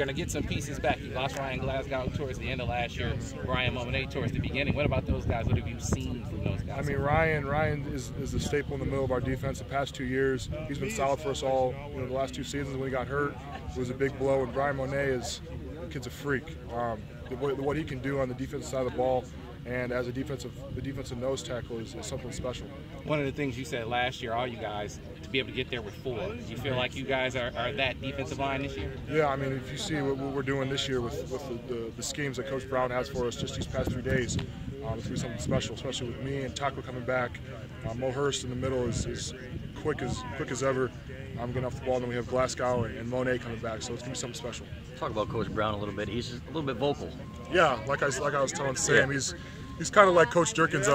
going to get some pieces back. You lost Ryan Glasgow towards the end of last year, Brian Monet towards the beginning. What about those guys? What have you seen from those guys? I mean, Ryan is the staple in the middle of our defense the past 2 years. He's been solid for us all. You know, the last 2 seasons when he got hurt, it was a big blow. And Brian Monet the kid's a freak. What he can do on the defensive side of the ball, and as the defensive nose tackle is something special. One of the things you said last year, all you guys, to be able to get there with 4. Do you feel like you guys are that defensive line this year? Yeah, I mean, if you see what we're doing this year with the schemes that Coach Brown has for us just these past 3 days, it's going to be something special, especially with me and Taco coming back. Mo Hurst in the middle is quick as ever. I'm getting off the ball, and then we have Glasgow and Monet coming back, so it's going to be something special. Talk about Coach Brown a little bit. He's a little bit vocal. Yeah, like I was telling Sam, he's kind of like Coach Durkin's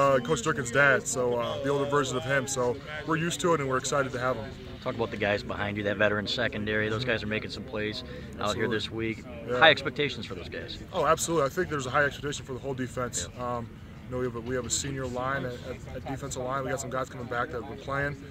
dad, so the older version of him. So we're used to it, and we're excited to have him. Talk about the guys behind you, that veteran secondary. Those guys are making some plays out here this week. Yeah. High expectations for those guys. Oh, absolutely. I think there's a high expectation for the whole defense. Yeah. You know, we have a senior line at defensive line. We got some guys coming back that we're playing.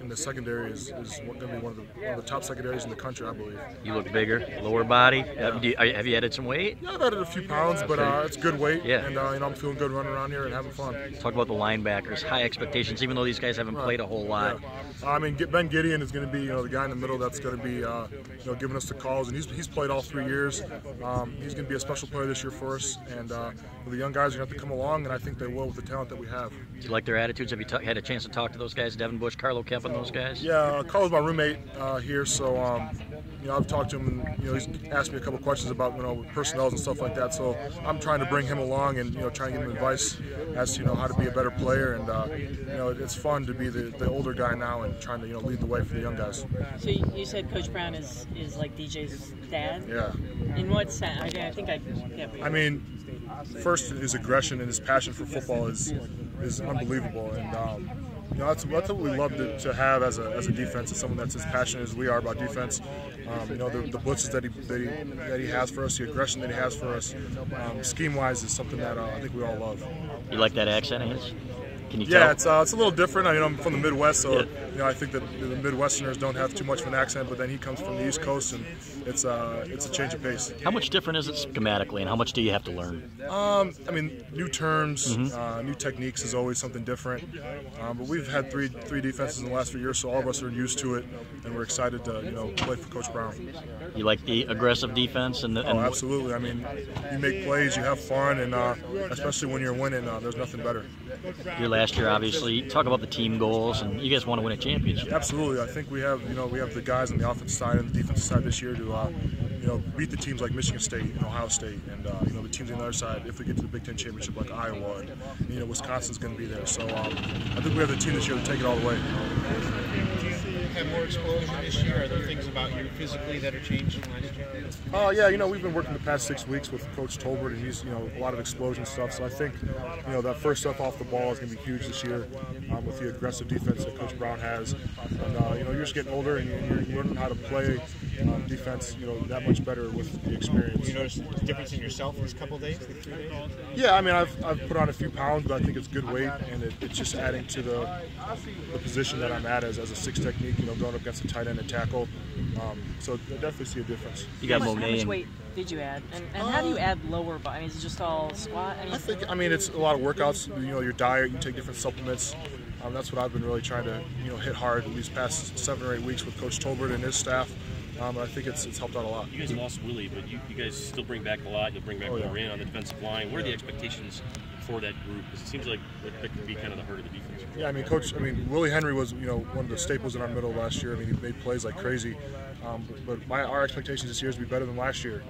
And the secondary is going to be one of the top secondaries in the country, I believe. You look bigger, lower body. Yeah. Have you added some weight? Yeah, I've added a few pounds, but it's good weight. Yeah. And you know, I'm feeling good running around here and having fun. Talk about the linebackers. High expectations, even though these guys haven't played a whole lot. Yeah. I mean, Ben Gideon is going to be the guy in the middle that's going to be giving us the calls, and he's played all 3 years. He's going to be a special player this year for us, and the young guys are going to have to come along, and I think they will with the talent that we have. Do you like their attitudes? Have you had a chance to talk to those guys, Devin Bush, Carlo Kemp, and those guys? Yeah, Carlo's my roommate here, so you know, I've talked to him, and he's asked me a couple questions about personnel and stuff like that. So I'm trying to bring him along and try and give him advice as to how to be a better player, and it's fun to be the older guy now and trying to lead the way for the young guys. So you said Coach Brown is like DJ's dad. Yeah. In what sense? I think I get. I mean, first his aggression and his passion for football is unbelievable, and that's what we love to have as a defense, is someone that's as passionate as we are about defense. The blitzes that he has for us, the aggression that he has for us, scheme-wise, is something that I think we all love. You like that accent of his? Can you tell? Yeah, it's a little different. I'm from the Midwest, so I think that the Midwesterners don't have too much of an accent, but then he comes from the East Coast, and it's a change of pace. How much different is it schematically, and how much do you have to learn? I mean, new terms, new techniques is always something different. But we've had three defenses in the last few years, so all of us are used to it, and we're excited to play for Coach Brown. You like the aggressive defense and oh, absolutely. I mean, you make plays, you have fun, and especially when you're winning, there's nothing better. Your last year, obviously, talk about the team goals, and you guys want to win a championship. Absolutely. I think we have the guys on the offensive side and the defensive side this year to beat the teams like Michigan State and Ohio State, and the teams on the other side. If we get to the Big Ten championship like Iowa, and Wisconsin's going to be there. So I think we have the team this year to take it all the way. Do you have more explosion this year? Are there things about you physically that are changing? Yeah, we've been working the past 6 weeks with Coach Tolbert, and he's a lot of explosion stuff. So I think that first stuff off the ball is going to be huge this year with the aggressive defense that Coach Brown has. And you're just getting older, and you're learning how to play defense that much better with the experience. You notice a difference in yourself in these couple of days? Yeah, I mean, I've put on a few pounds, but I think it's good weight, and it's just adding to the position that I'm at as a 6 technique, going up against a tight end and tackle. So I definitely see a difference. You got how much weight did you add? And how do you add lower body? I mean, is it just all squat? I mean, it's a lot of workouts. Your diet, you take different supplements. That's what I've been really trying to hit hard these past 7 or 8 weeks with Coach Tolbert and his staff. I think it's helped out a lot. You guys lost Willie, but you guys still bring back a lot. You'll bring back more in on the defensive line. What are the expectations for that group? Because it seems like that could be kind of the heart of the defense. Yeah, I mean, Willie Henry was one of the staples in our middle last year. I mean, he made plays like crazy. But our expectations this year is to be better than last year.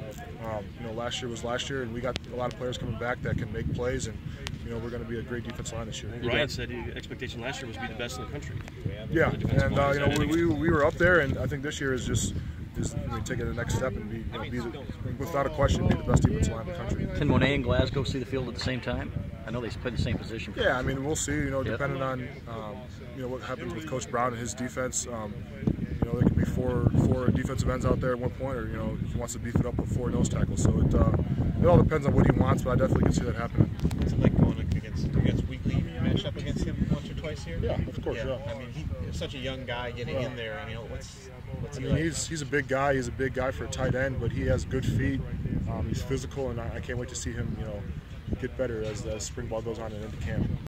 Last year was last year, and we got a lot of players coming back that can make plays, and we're going to be a great defense line this year. Ryan said the expectation last year was to be the best in the country. Yeah, and we were up there, and I think this year is taking the next step and be without a question, be the best defensive line in the country. Can Monet and Glasgow see the field at the same time? I know they play the same position. Yeah, I mean, we'll see. Depending on what happens with Coach Brown and his defense. know, there can be four defensive ends out there at one point, or, you know, if he wants to beef it up with 4 nose tackles. So it all depends on what he wants, but I definitely can see that happening. What's it like going against Weekly? You matched up against him once or twice here? Yeah, of course, yeah. I mean, he's such a young guy getting in there. I mean, what's I mean, he's a big guy. He's a big guy for a tight end, but he has good feet. He's physical, and I can't wait to see him, you know, get better as spring ball goes on and into camp.